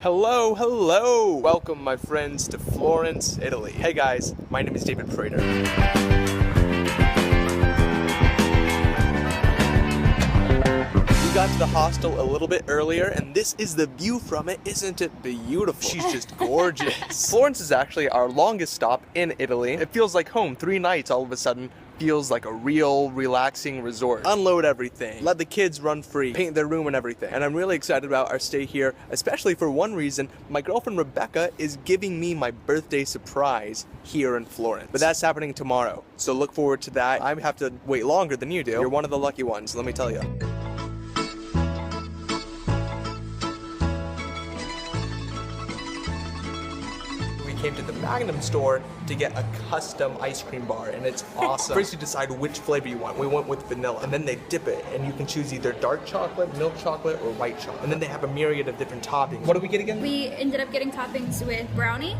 Hello, hello! Welcome, my friends, to Florence, Italy. Hey guys, my name is David Prater. We got to the hostel a little bit earlier, and this is the view from it. Isn't it beautiful? She's just gorgeous. Florence is actually our longest stop in Italy. It feels like home. 3 nights all of a sudden feels like a real relaxing resort. Unload everything, let the kids run free, paint their room and everything. And I'm really excited about our stay here, especially for one reason. My girlfriend Rebecca is giving me my birthday surprise here in Florence. But that's happening tomorrow, so look forward to that. I have to wait longer than you do. You're one of the lucky ones, let me tell you. Came to the Magnum store to get a custom ice cream bar, and it's awesome. First you decide which flavor you want. We went with vanilla, and then they dip it, and you can choose either dark chocolate, milk chocolate, or white chocolate. And then they have a myriad of different toppings. What did we get again? We ended up getting toppings with brownie,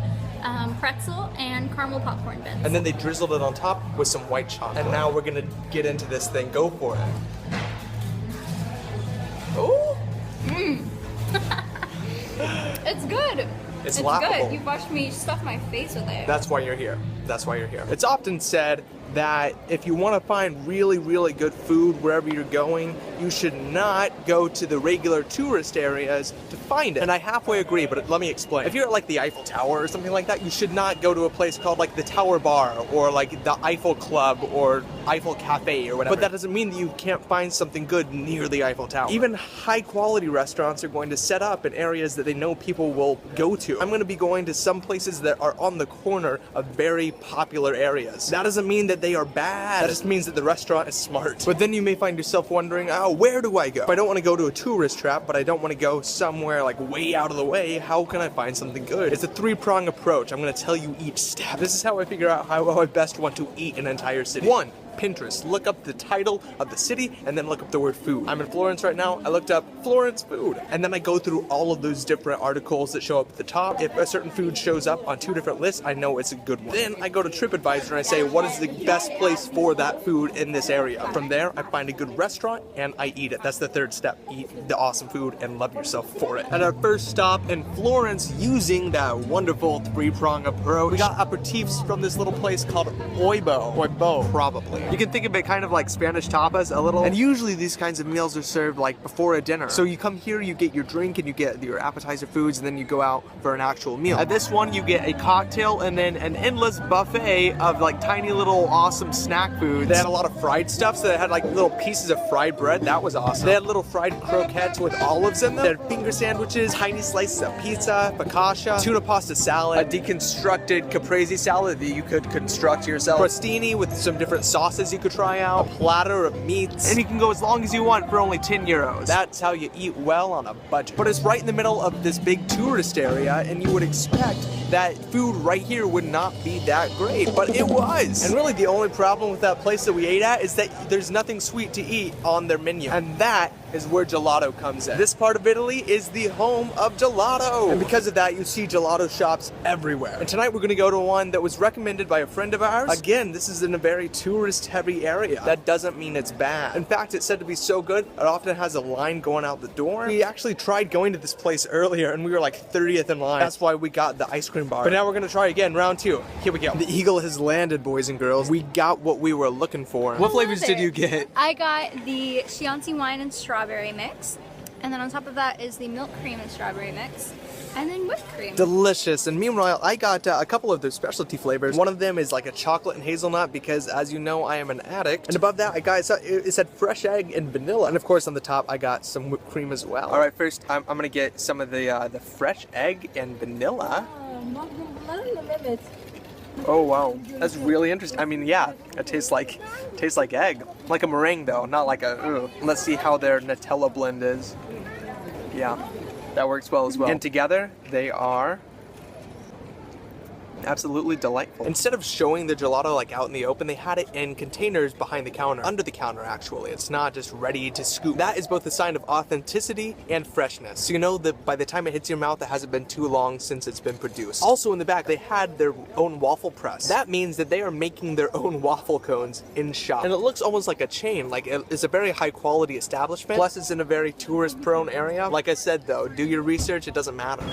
pretzel, and caramel popcorn bits. And then they drizzled it on top with some white chocolate. And now we're gonna get into this thing. Go for it. Oh! Mmm. It's good. It's laughable. Good. You watched me stuff my face with it. That's why you're here. That's why you're here. It's often said that if you want to find really, really good food wherever you're going, you should not go to the regular tourist areas to find it. And I halfway agree, but let me explain. If you're at like the Eiffel Tower or something like that, you should not go to a place called like the Tower Bar or like the Eiffel Club or Eiffel Cafe or whatever. But that doesn't mean that you can't find something good near the Eiffel Tower. Even high quality restaurants are going to set up in areas that they know people will go to. I'm going to be going to some places that are on the corner of very popular areas. That doesn't mean that they are bad. That just means that the restaurant is smart. But then you may find yourself wondering, oh, where do I go? If I don't want to go to a tourist trap, but I don't want to go somewhere like way out of the way, how can I find something good? It's a 3-prong approach. I'm going to tell you each step. This is how I figure out how I best want to eat an entire city. 1. Pinterest. Look up the title of the city and then look up the word food. I'm in Florence right now. I looked up Florence food. And then I go through all of those different articles that show up at the top. If a certain food shows up on 2 different lists, I know it's a good one. Then I go to TripAdvisor and I say, what is the best place for that food in this area? From there, I find a good restaurant and I eat it. That's the 3rd step. Eat the awesome food and love yourself for it. At our first stop in Florence, using that wonderful 3-prong approach, we got Apertifs from this little place called Oibó. Oibó, probably. You can think of it kind of like Spanish tapas a little. And usually these kinds of meals are served like before a dinner. So you come here, you get your drink and you get your appetizer foods, and then you go out for an actual meal. At this one, you get a cocktail and then an endless buffet of like tiny little awesome snack foods. They had a lot of fried stuff, so they had like little pieces of fried bread. That was awesome. They had little fried croquettes with olives in them. They had finger sandwiches, tiny slices of pizza, focaccia, tuna pasta salad, a deconstructed caprese salad that you could construct yourself, crostini with some different sauces you could try out, a platter of meats, and you can go as long as you want for only 10 euros. That's how you eat well on a budget. But it's right in the middle of this big tourist area, and you would expect that food right here would not be that great, but it was. And really the only problem with that place that we ate at is that there's nothing sweet to eat on their menu, and that is where gelato comes in. This part of Italy is the home of gelato, and because of that you see gelato shops everywhere. And tonight we're going to go to one that was recommended by a friend of ours. Again, this is in a very tourist heavy area. That doesn't mean it's bad. In fact, it's said to be so good it often has a line going out the door. We actually tried going to this place earlier and we were like 30th in line. That's why we got the ice cream bar. But now we're going to try again, round 2. Here we go. The eagle has landed, boys and girls. We got what we were looking for. What flavors did you get? I got the Chianti wine and strawberry mix, and then on top of that is the milk cream and strawberry mix, and then whipped cream. Delicious. And meanwhile, I got a couple of their specialty flavors. One of them is like a chocolate and hazelnut because, as you know, I am an addict. And above that, I got, it said fresh egg and vanilla. And of course, on the top, I got some whipped cream as well. All right, first, I'm gonna get some of the fresh egg and vanilla. Oh wow, that's really interesting. I mean, yeah, it tastes like egg, like a meringue though, not like a. Ugh. Let's see how their Nutella blend is. Yeah, that works well as well. And together they are Absolutely delightful. Instead of showing the gelato like out in the open, they had it in containers behind the counter, under the counter actually. It's not just ready to scoop. That is both a sign of authenticity and freshness. So you know that by the time it hits your mouth, it hasn't been too long since it's been produced. Also in the back, they had their own waffle press. That means that they are making their own waffle cones in shop. And it looks almost like a chain, like it's a very high quality establishment. Plus it's in a very tourist prone area. Like I said though, do your research, it doesn't matter.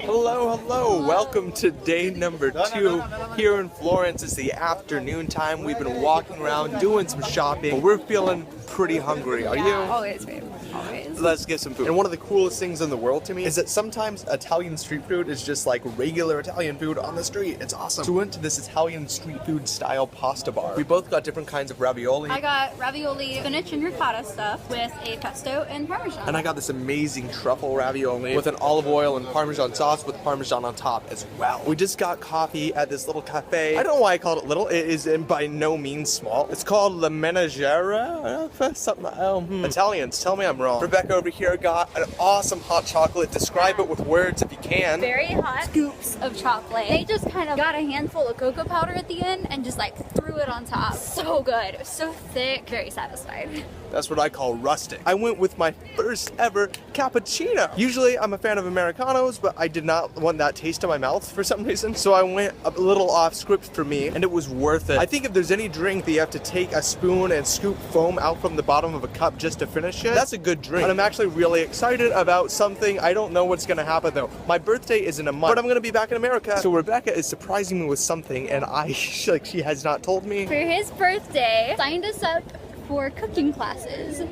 Hello. Welcome to day number 2 here in Florence. It's the afternoon time. We've been walking around doing some shopping, but we're feeling pretty hungry. Are you? Always, babe. Always. Let's get some food. And one of the coolest things in the world to me is that sometimes Italian street food is just like regular Italian food on the street. It's awesome. So we went to this Italian street food style pasta bar. We both got different kinds of ravioli. I got ravioli, spinach and ricotta stuff with a pesto and parmesan. And I got this amazing truffle ravioli with an olive oil and parmesan sauce with parmesan on top as well. We just got coffee at this little cafe. I don't know why I called it little. It is by no means small. It's called La Menagera. Something. Italians, tell me I'm wrong. Rebecca over here got an awesome hot chocolate. Describe it with words if you can. Very hot scoops of chocolate. They just kind of got a handful of cocoa powder at the end and just like threw it on top. So good. It was so thick. Very satisfied. That's what I call rustic. I went with my first ever cappuccino. Usually I'm a fan of Americanos, but I did not want that taste in my mouth for some reason. So I went a little off script for me and it was worth it. I think if there's any drink that you have to take a spoon and scoop foam out from the bottom of a cup just to finish it, that's a good drink. And I'm actually really excited about something. I don't know what's gonna happen though. My birthday is in a month, but I'm gonna be back in America. So Rebecca is surprising me with something and she has not told me. For his birthday, signed us up for cooking classes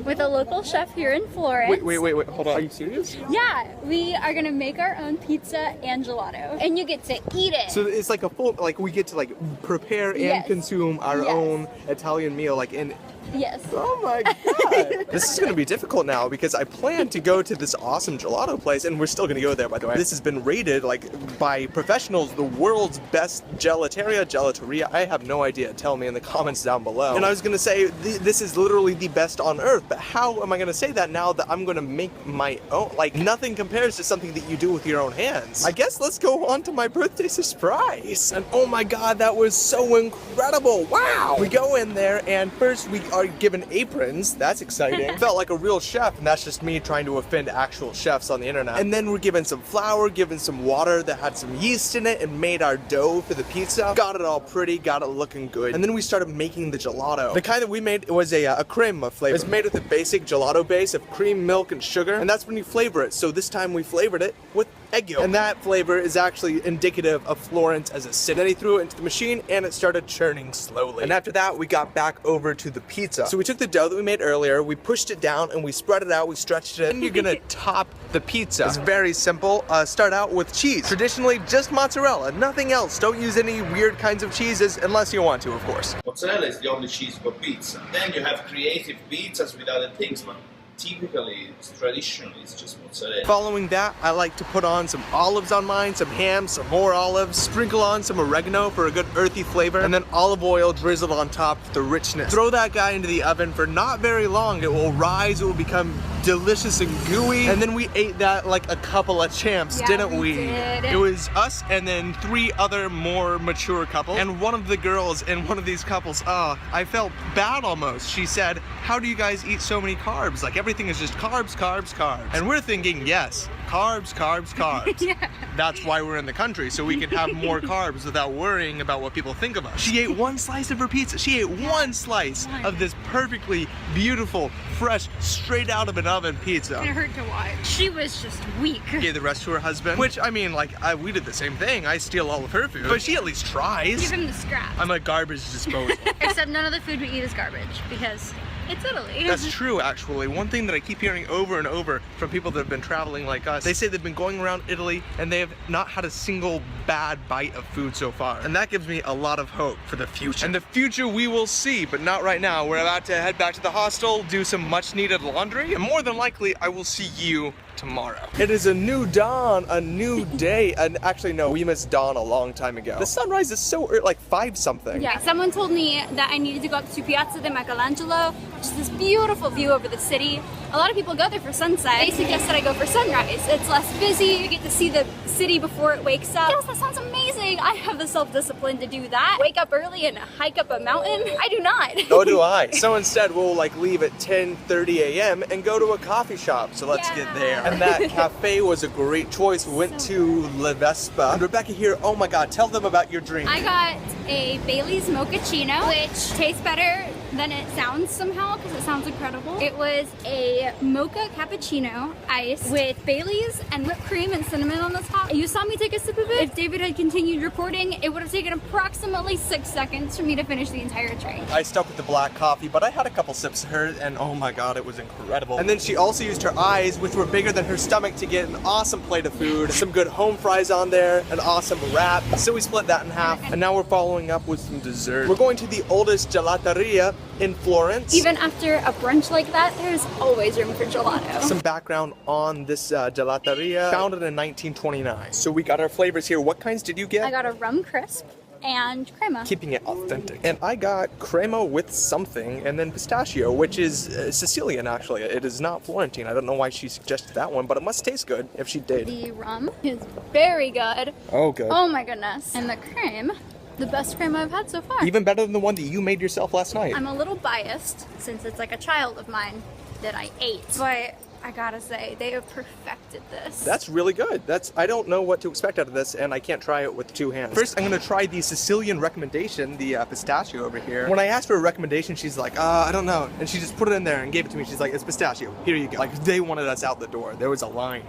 with a local chef here in Florence. Wait, hold on. Are you serious? Yeah, we are gonna make our own pizza and gelato, and you get to eat it. So it's like a full, like we get to like prepare and consume our own Italian meal, like in. Yes. Oh my god. This is going to be difficult now because I plan to go to this awesome gelato place and we're still going to go there, by the way. This has been rated like by professionals the world's best gelateria. I have no idea. Tell me in the comments down below. And I was going to say this is literally the best on earth, but how am I going to say that now that I'm going to make my own? Like nothing compares to something that you do with your own hands. I guess let's go on to my birthday surprise. And oh my god, that was so incredible. Wow. We go in there and first we are given aprons. That's exciting. Felt like a real chef, and that's just me trying to offend actual chefs on the internet. And then we're given some flour, given some water that had some yeast in it, and made our dough for the pizza. Got it all pretty, got it looking good. And then we started making the gelato. The kind that we made was a crema flavor. It's made with a basic gelato base of cream, milk, and sugar, and that's when you flavor it. So this time we flavored it with egg yolk. And that flavor is actually indicative of Florence as a city. Then he threw it into the machine and it started churning slowly. And after that, we got back over to the pizza. So we took the dough that we made earlier, we pushed it down and we spread it out, we stretched it, and you're gonna top the pizza. It's very simple. Start out with cheese. Traditionally, just mozzarella, nothing else. Don't use any weird kinds of cheeses unless you want to, of course. Mozzarella is the only cheese for pizza. Then you have creative pizzas with other things, but typically, traditionally, it's just mozzarella. Following that, I like to put on some olives on mine, some ham, some more olives, sprinkle on some oregano for a good earthy flavor, and then olive oil drizzled on top for the richness. Throw that guy into the oven for not very long. It will rise, it will become delicious and gooey, and then we ate that like a couple of champs, didn't we? Did. It was us and then 3 other more mature couples, and one of the girls in one of these couples, I felt bad almost. She said, how do you guys eat so many carbs? Like everything is just carbs, carbs, carbs. And we're thinking, yes, carbs, carbs, carbs. Yeah. That's why we're in the country, so we can have more carbs without worrying about what people think of us. She ate 1 slice of her pizza. She ate 1 slice of this perfectly beautiful, fresh, straight out of an oven pizza. It hurt to watch. She was just weak. Gave the rest to her husband, which I mean, like, we did the same thing. I steal all of her food, but she at least tries. Give him the scraps. I'm a garbage disposal. Except none of the food we eat is garbage because it's Italy. That's true, actually. One thing that I keep hearing over and over from people that have been traveling like us, they say they've been going around Italy and they have not had a single bad bite of food so far. And that gives me a lot of hope for the future. And the future we will see, but not right now. We're about to head back to the hostel, do some much needed laundry, and more than likely, I will see you tomorrow. It is a new dawn, a new day, and actually no, we missed dawn a long time ago. The sunrise is so early, like 5 something. Yeah, someone told me that I needed to go up to Piazza di Michelangelo, which is this beautiful view over the city. A lot of people go there for sunset. They suggest that I go for sunrise. It's less busy. You get to see the city before it wakes up. Yes, that sounds amazing. I have the self-discipline to do that. Wake up early and hike up a mountain. I do not. So do I. So instead, we'll like leave at 10:30 a.m. and go to a coffee shop. So let's get there. And that cafe was a great choice. We went to La Vespa. And Rebecca here, oh my God, tell them about your drink. I got a Bailey's Mochaccino, which tastes better than it sounds somehow because it sounds incredible. It was a mocha cappuccino ice with Bailey's and whipped cream and cinnamon on the top. You saw me take a sip of it. If David had continued recording, it would have taken approximately 6 seconds for me to finish the entire drink. I stuck with the black coffee, but I had a couple sips of hers, and oh my God, it was incredible. And then she also used her eyes, which were bigger than her stomach, to get an awesome plate of food, some good home fries on there, an awesome wrap. So we split that in half, and now we're following up with some dessert. We're going to the oldest gelateria in Florence. Even after a brunch like that, there's always room for gelato. Some background on this gelateria, founded in 1929. So we got our flavors here. What kinds did you get? I got a rum crisp and crema. Keeping it authentic. And I got crema with something, and then pistachio, which is Sicilian actually. It is not Florentine. I don't know why she suggested that one, but it must taste good if she did. The rum is very good. Oh, good. Oh my goodness. And the creme, the best creme I've had so far. Even better than the one that you made yourself last night. I'm a little biased since it's like a child of mine that I ate, but I gotta say, they have perfected this. That's really good. I don't know what to expect out of this, and I can't try it with 2 hands. First, I'm gonna try the Sicilian recommendation, the pistachio over here. When I asked for a recommendation, she's like, I don't know. And she just put it in there and gave it to me. She's like, it's pistachio. Here you go. Like, they wanted us out the door. There was a line.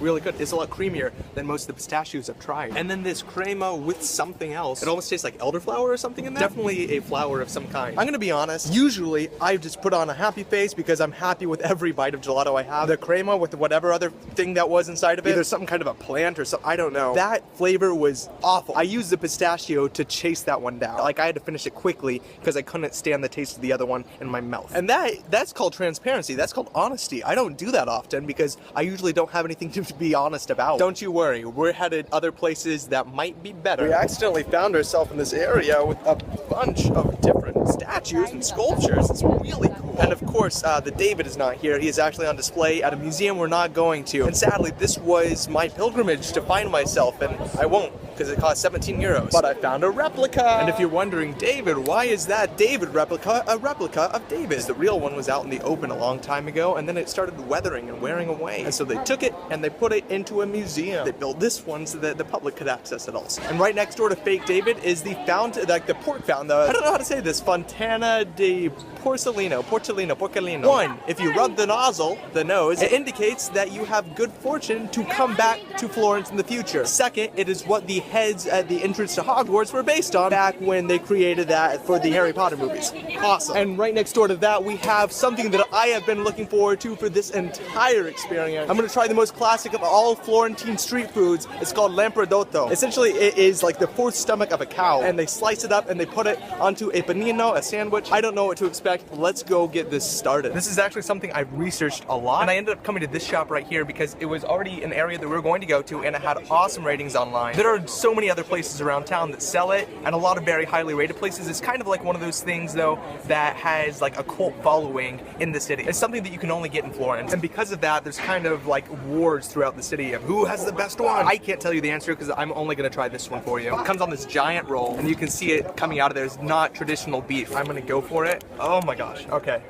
Really good. It's a lot creamier than most of the pistachios I've tried. And then this crema with something else. It almost tastes like elderflower or something in there. Definitely a flour of some kind. I'm gonna be honest, usually I just put on a happy face because I'm happy with every bite of gelato I have. The crema with whatever other thing that was inside of it, either some kind of a plant or something, I don't know. That flavor was awful. I used the pistachio to chase that one down. Like, I had to finish it quickly because I couldn't stand the taste of the other one in my mouth. And that's called transparency. That's called honesty. I don't do that often because I usually don't have anything to be honest about. Don't you worry, we're headed other places that might be better. We accidentally found ourselves in this area with a bunch of different statues and sculptures. It's really cool. And of course, the David is not here. He is actually on display at a museum we're not going to. And sadly, this was my pilgrimage to find myself, and I won't, because it cost 17 euros. But I found a replica. And if you're wondering, David, why is that David replica a replica of David? The real one was out in the open a long time ago, and then it started weathering and wearing away. And so they took it and they put it into a museum. They built this one so that the public could access it also. And right next door to fake David is the fountain, like the pork fountain, I don't know how to say this, Fontana di Porcellino. 1, if you rub the nozzle, the nose, it indicates that you have good fortune to come back to Florence in the future. 2, it is what the heads at the entrance to Hogwarts were based on back when they created that for the Harry Potter movies. Awesome. And right next door to that, we have something that I have been looking forward to for this entire experience. I'm gonna try the most classic of all Florentine street foods. It's called Lampredotto. Essentially, it is like the 4th stomach of a cow, and they slice it up and they put it onto a panino, a sandwich. I don't know what to expect. Let's go get this started. This is actually something I've researched a lot, and I ended up coming to this shop right here because it was already an area that we were going to go to, and it had awesome ratings online. There are so many other places around town that sell it, and a lot of very highly rated places. It's kind of like one of those things, though, that has like a cult following in the city. It's something that you can only get in Florence, and because of that, there's kind of like wars throughout the city of who has the best one. I can't tell you the answer because I'm only going to try this one for you. It comes on this giant roll, and you can see it coming out of there. It's not traditional beef. I'm going to go for it. Oh my gosh. Okay.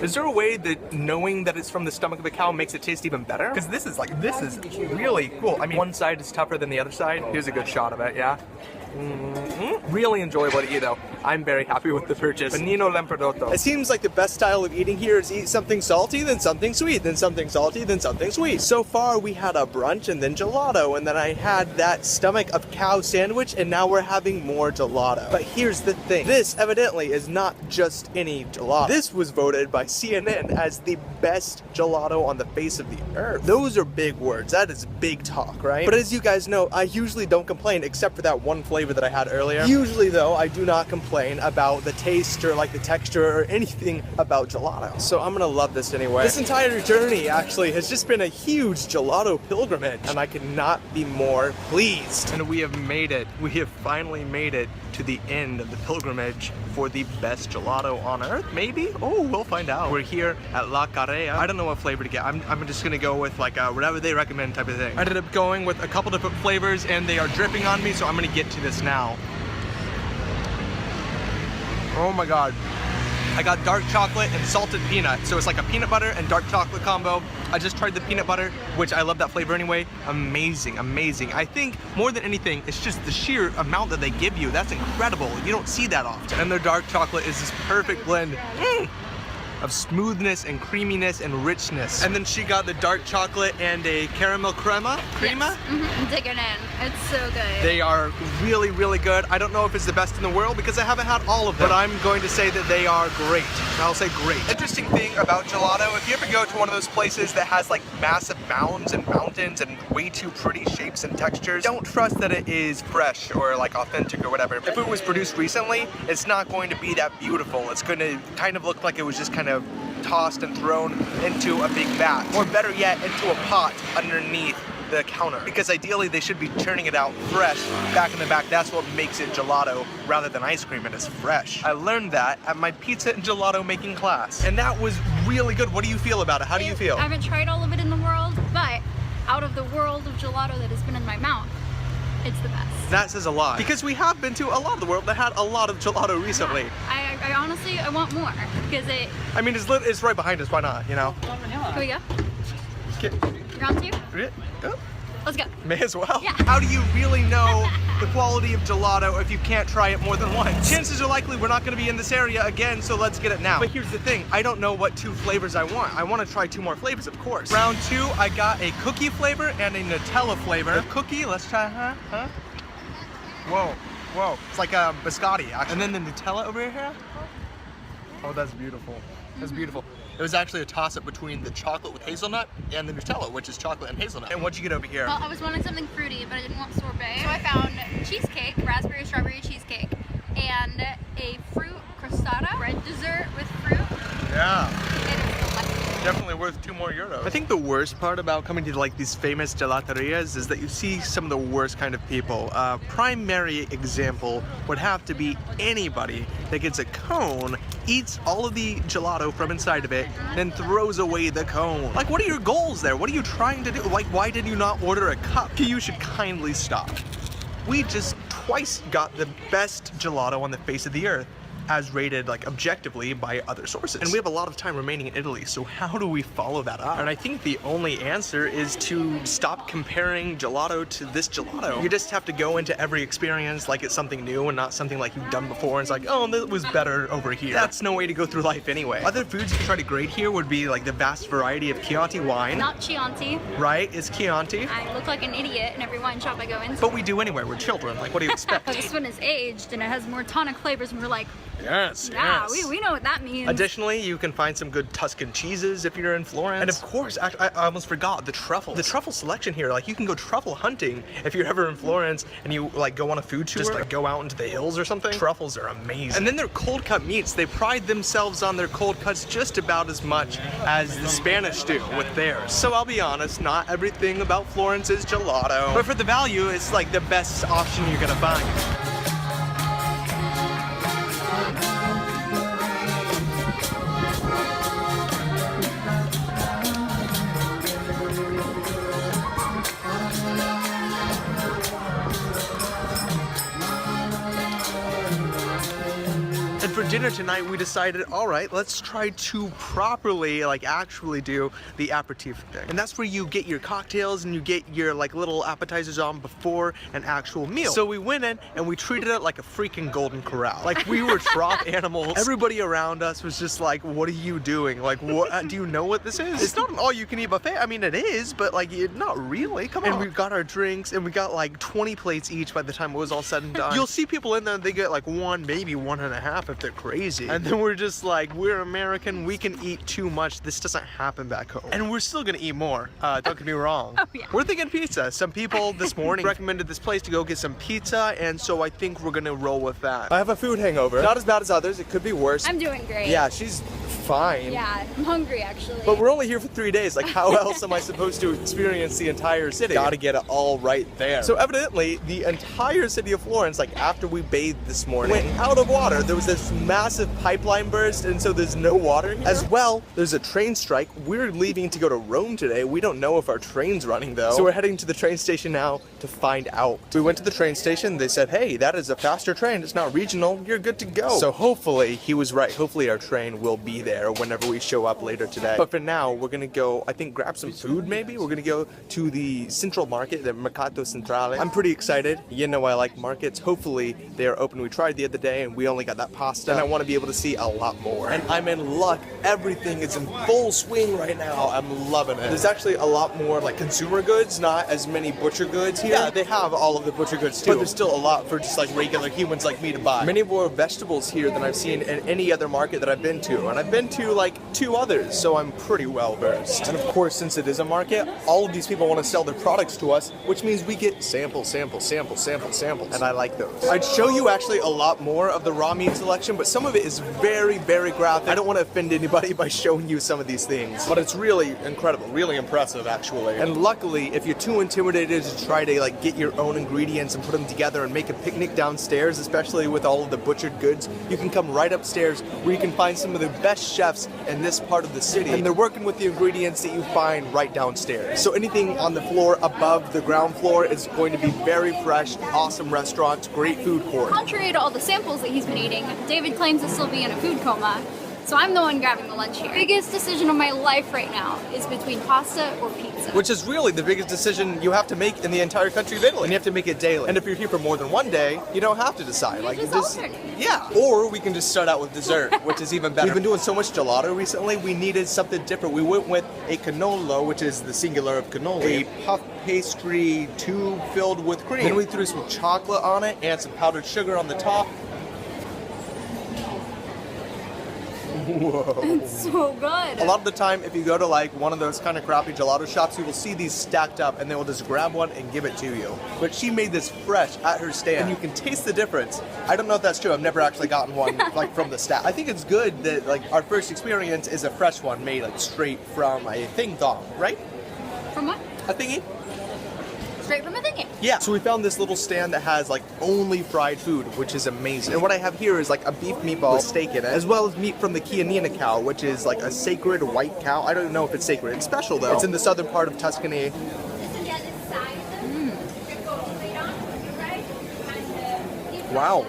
Is there a way that knowing that it's from the stomach of a cow makes it taste even better? Because this is really cool. I mean, one side is tougher than the other side. Here's a good shot of it, yeah? Really enjoyable to eat though. I'm very happy with the purchase. Panino Lampredotto. It seems like the best style of eating here is eat something salty, then something sweet, then something salty, then something sweet. So far we had a brunch and then gelato, and then I had that stomach of cow sandwich, and now we're having more gelato. But here's the thing. This evidently is not just any gelato. This was voted by CNN as the best gelato on the face of the earth. Those are big words. That is big talk, right? But as you guys know, I usually don't complain except for that one flavor that I had earlier. Usually though, I do not complain complain about the taste or like the texture or anything about gelato. So I'm gonna love this anyway. This entire journey actually has just been a huge gelato pilgrimage, and I could not be more pleased. And we have made it. We have finally made it to the end of the pilgrimage for the best gelato on earth, maybe? Oh, we'll find out. We're here at La Carraia. I don't know what flavor to get. I'm just gonna go with like whatever they recommend type of thing. I ended up going with a couple different flavors and they are dripping on me, so I'm gonna get to this now. Oh my God. I got dark chocolate and salted peanut. So it's like a peanut butter and dark chocolate combo. I just tried the peanut butter, which I love that flavor anyway. Amazing, amazing. I think more than anything, it's just the sheer amount that they give you. That's incredible. You don't see that often. And their dark chocolate is this perfect blend of smoothness and creaminess and richness. And then she got the dark chocolate and a caramel crema. Yes. I'm digging in. It's so good. They are really, really good. I don't know if it's the best in the world because I haven't had all of them, but I'm going to say that they are great. I'll say great. Interesting thing about gelato, if you ever go to one of those places that has like massive mounds and mountains and way too pretty shapes and textures, don't trust that it is fresh or like authentic or whatever. If it was produced recently, it's not going to be that beautiful. It's going to kind of look like it was just kind of tossed and thrown into a big vat, or better yet, into a pot underneath the counter, because ideally they should be churning it out fresh back in the back. That's what makes it gelato rather than ice cream. It is fresh. I learned that at my pizza and gelato making class, and that was really good. What do you feel about it? How do you feel? I haven't tried all of it in the world, but out of the world of gelato that has been in my mouth, it's the best. That says a lot, because we have been to a lot of the world that had a lot of gelato recently. I honestly, I want more, because it... I mean, it's right behind us, why not, you know? Here we go. Okay. You're on to? Oh. Let's go. May as well. Yeah. How do you really know the quality of gelato if you can't try it more than once? Chances are likely we're not going to be in this area again, so let's get it now. But here's the thing, I don't know what 2 flavors I want. I want to try 2 more flavors, of course. Round 2, I got a cookie flavor and a Nutella flavor. The cookie, let's try, huh? Whoa, it's like a biscotti, actually. And then the Nutella over here. Oh, that's beautiful. That's beautiful. It was actually a toss-up between the chocolate with hazelnut and the Nutella, which is chocolate and hazelnut. And what'd you get over here? Well, I was wanting something fruity, but I didn't want sorbet. So I found cheesecake, raspberry strawberry cheesecake, and a fruit crostata, bread dessert with fruit. Yeah. And it's delectable. Definitely worth €2 more. I think the worst part about coming to like these famous gelaterias is that you see some of the worst kind of people. Primary example would have to be anybody that gets a cone, eats all of the gelato from inside of it, then throws away the cone. Like, what are your goals there? What are you trying to do? Like, why did you not order a cup? You should kindly stop. We just twice got the best gelato on the face of the earth, as rated like objectively by other sources. And we have a lot of time remaining in Italy, so how do we follow that up? And I think the only answer is to stop comparing gelato to this gelato. You just have to go into every experience like it's something new and not something like you've done before and it's like, oh, that was better over here. That's no way to go through life anyway. Other foods you can try to grade here would be like the vast variety of Chianti wine. Not Chianti. Right, it's Chianti. I look like an idiot in every wine shop I go into. But we do anyway, we're children, like what do you expect? This one is aged and it has more tonic flavors and we're like, yes, yeah, yes. we know what that means. Additionally, you can find some good Tuscan cheeses if you're in Florence. And of course, I almost forgot, the truffles. The truffle selection here, like you can go truffle hunting if you're ever in Florence and you like go on a food tour, just like go out into the hills or something. Truffles are amazing. And then their cold cut meats, they pride themselves on their cold cuts just about as much as the Spanish do with theirs. So I'll be honest, not everything about Florence is gelato, but for the value, it's like the best option you're gonna find. For dinner tonight, we decided, all right, let's try to properly, like actually do the aperitif thing. And that's where you get your cocktails and you get your like little appetizers on before an actual meal. So we went in and we treated it like a freaking golden corral. Like we were trop animals. Everybody around us was just like, what are you doing? Like, what, do you know what this is? It's not an all-you-can-eat buffet. I mean, it is, but like, not really, come on. And we got our drinks and we got like 20 plates each by the time it was all said and done. You'll see people in there, they get like 1, maybe 1.5 if they're crazy. And then we're just like, we're American, we can eat too much. This doesn't happen back home. And we're still gonna eat more. Don't get me wrong. Oh, yeah. We're thinking pizza. Some people this morning recommended this place to go get some pizza, and so I think we're gonna roll with that. I have a food hangover. Not as bad as others, it could be worse. I'm doing great. Yeah, she's fine. Yeah, I'm hungry actually. But we're only here for 3 days. Like, how else am I supposed to experience the entire city? Gotta get it all right there. So evidently, the entire city of Florence, like after we bathed this morning, went out of water. There was this massive pipeline burst, and so there's no water here. As well, there's a train strike. We're leaving to go to Rome today. We don't know if our train's running though. So we're heading to the train station now to find out. We went to the train station. They said, hey, that is a faster train. It's not regional. You're good to go. So hopefully, he was right. Hopefully our train will be there whenever we show up later today. But for now, we're gonna go, I think, grab some food maybe. We're gonna go to the Central Market, the Mercato Centrale. I'm pretty excited. You know I like markets. Hopefully they are open. We tried the other day and we only got that pasta. And I want to be able to see a lot more. And I'm in luck. Everything is in full swing right now. I'm loving it. There's actually a lot more like consumer goods, not as many butcher goods here. Yeah, they have all of the butcher goods too. But there's still a lot for just like regular humans like me to buy. Many more vegetables here than I've seen in any other market that I've been to. And I've been to like 2 others, so I'm pretty well versed. And of course, since it is a market, all of these people want to sell their products to us, which means we get samples. And I like those. I'd show you actually a lot more of the raw meat selection, but some of it is very, very graphic. I don't want to offend anybody by showing you some of these things, but it's really incredible, really impressive actually. And luckily, if you're too intimidated to try to like get your own ingredients and put them together and make a picnic downstairs, especially with all of the butchered goods, you can come right upstairs where you can find some of the best chefs in this part of the city. And they're working with the ingredients that you find right downstairs. So anything on the floor above the ground floor is going to be very fresh, awesome restaurants, great food court. Contrary to all the samples that he's been eating, David claims to still be in a food coma. So I'm the one grabbing the lunch here. The biggest decision of my life right now is between pasta or pizza. Which is really the biggest decision you have to make in the entire country of Italy. And you have to make it daily. And if you're here for more than one day, you don't have to decide. You just alternate. Yeah. Or we can just start out with dessert, which is even better. We've been doing so much gelato recently, we needed something different. We went with a cannolo, which is the singular of cannoli, a puff pastry tube filled with cream. Then we threw some chocolate on it and some powdered sugar on the top. Whoa. It's so good. A lot of the time, if you go to like one of those kind of crappy gelato shops, you will see these stacked up and they will just grab one and give it to you. But she made this fresh at her stand and you can taste the difference. I don't know if that's true. I've never actually gotten one like from the stack. I think it's good that like our first experience is a fresh one made like straight from a thing thong, right? From what? A thingy? Straight from a thingy. Yeah, so we found this little stand that has like only fried food, which is amazing. And what I have here is like a beef meatball with steak in it, as well as meat from the Chianina cow, which is like a sacred white cow. I don't know if it's sacred. It's special though. It's in the southern part of Tuscany. Wow,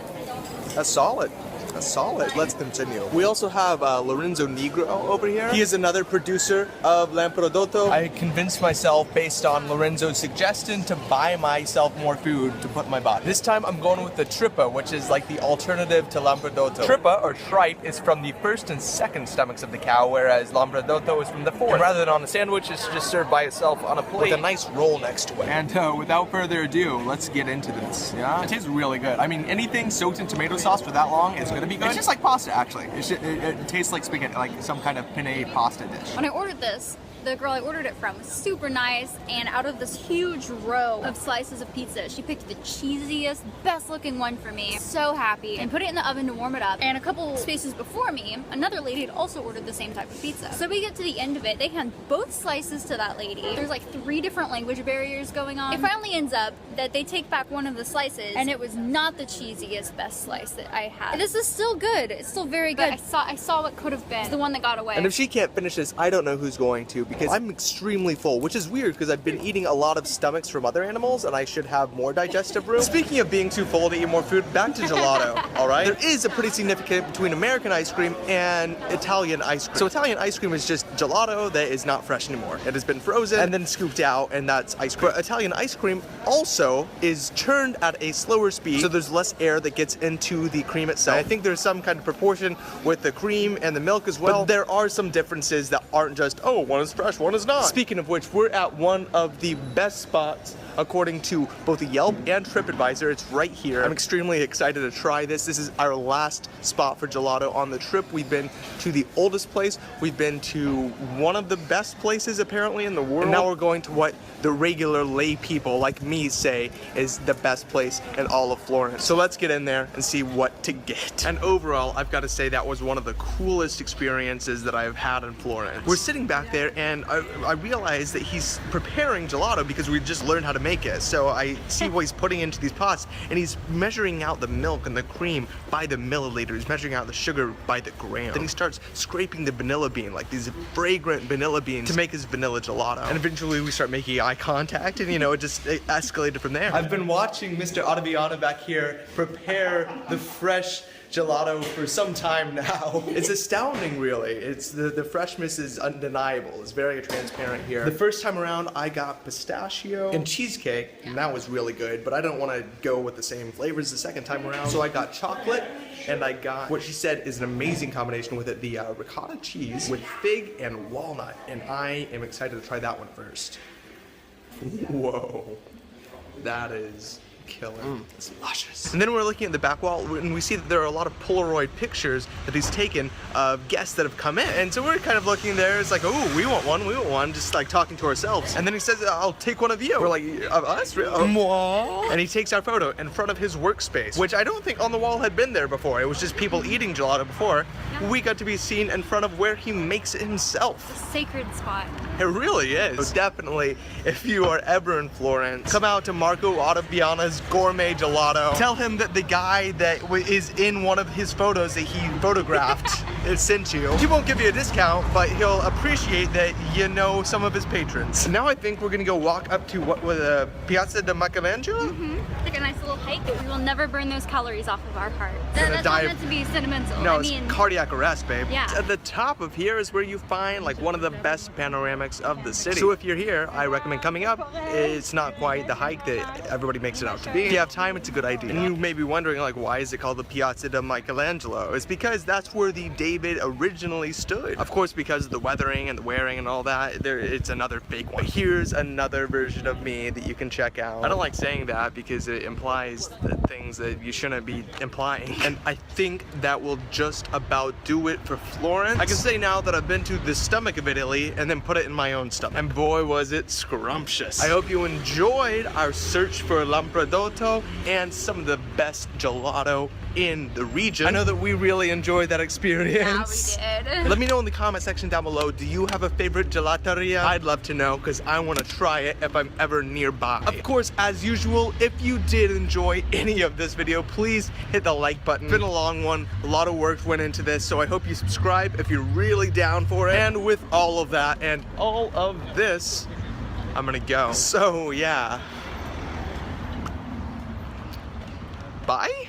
that's solid. That's solid. Let's continue. We also have Lorenzo Nigro over here. He is another producer of Lampredotto. I convinced myself, based on Lorenzo's suggestion, to buy myself more food to put in my body. This time I'm going with the Trippa, which is like the alternative to Lampredotto. Trippa, or tripe, is from the first and second stomachs of the cow, whereas Lampredotto is from the fourth. And rather than on a sandwich, it's just served by itself on a plate with a nice roll next to it. And without further ado, let's get into this. Yeah, it tastes really good. I mean, anything soaked in tomato sauce for that long is gonna be good. It's just like pasta, actually. It tastes like spaghetti, like some kind of penne pasta dish. When I ordered this, the girl I ordered it from was super nice, and out of this huge row of slices of pizza, she picked the cheesiest, best looking one for me. So happy. And put it in the oven to warm it up. And a couple spaces before me, another lady had also ordered the same type of pizza. So we get to the end of it, they hand both slices to that lady. There's like 3 different language barriers going on. It finally ends up that they take back one of the slices, and it was not the cheesiest, best slice that I had. This is still good. It's still very good. I saw what could have been. It's the one that got away. And if she can't finish this, I don't know who's going to, because I'm extremely full, which is weird because I've been eating a lot of stomachs from other animals and I should have more digestive room. Speaking of being too full to eat more food, back to gelato, all right? There is a pretty significant between American ice cream and Italian ice cream. So Italian ice cream is just gelato that is not fresh anymore. It has been frozen and then scooped out, and that's ice cream. But Italian ice cream also is churned at a slower speed, so there's less air that gets into the cream itself. I think there's some kind of proportion with the cream and the milk as well. But there are some differences that aren't just, oh, one is fresh fresh, one is not. Speaking of which, we're at one of the best spots according to both Yelp and TripAdvisor. It's right here. I'm extremely excited to try this. This is our last spot for gelato on the trip. We've been to the oldest place. We've been to one of the best places apparently in the world. And now we're going to what the regular lay people like me say is the best place in all of Florence. So let's get in there and see what to get. And overall, I've got to say that was one of the coolest experiences that I've had in Florence. We're sitting back there and I realized that he's preparing gelato because we just learned how to make it. So I see what he's putting into these pots, and he's measuring out the milk and the cream by the milliliter. He's measuring out the sugar by the gram. Then he starts scraping the vanilla bean, like these fragrant vanilla beans, to make his vanilla gelato. And eventually we start making eye contact, and it escalated from there. I've been watching Mr. Ottaviano back here prepare the fresh gelato for some time now. It's astounding, really. It's the freshness is undeniable. It's very transparent here. The first time around, I got pistachio and cheesecake, and that was really good, but I don't want to go with the same flavors the second time around. So I got chocolate, and I got what she said is an amazing combination with it, the ricotta cheese with fig and walnut, and I am excited to try that one first. Whoa, that is killer. It's luscious. And then we're looking at the back wall and we see that there are a lot of Polaroid pictures that he's taken of guests that have come in. And so we're kind of looking there, it's like, oh, we want one, just like talking to ourselves. And then he says, I'll take one of you. We're like, of us? Oh. And he takes our photo in front of his workspace, which I don't think on the wall had been there before. It was just people eating gelato before. Yeah. We got to be seen in front of where he makes it himself. It's a sacred spot. It really is. So definitely, if you are ever in Florence, come out to Marco Ottaviano's gourmet gelato. Tell him that the guy that is in one of his photos that he photographed has sent you. He won't give you a discount, but he'll appreciate that you know some of his patrons. Now I think we're gonna go walk up to what was Piazza di Michelangelo? Like a nice little hike, but we will never burn those calories off of our heart. That's not meant to be sentimental. No, it's cardiac arrest, babe. Yeah. At the top of here is where you find like one of the best panoramics of the city. So if you're here, I recommend coming up. It's not quite the hike that everybody makes it out to be. If you have time, it's a good idea. And you may be wondering, like, why is it called the Piazza di Michelangelo? It's because that's where the David originally stood. Of course, because of the weathering and the wearing and all that, it's another fake one. Here's another version of me that you can check out. I don't like saying that because it implies things that you shouldn't be implying. And I think that will just about do it for Florence. I can say now that I've been to the stomach of Italy and then put it in my own stomach. And boy, was it scrumptious. I hope you enjoyed our search for Lampredotto and some of the best gelato in the region. I know that we really enjoyed that experience. Yeah, we did. Let me know in the comment section down below, do you have a favorite gelateria? I'd love to know because I want to try it if I'm ever nearby. Of course, as usual, if you did enjoy any of this video, please hit the like button. It's been a long one. A lot of work went into this, so I hope you subscribe if you're really down for it. And with all of that and all of this, I'm gonna go. So yeah. Bye?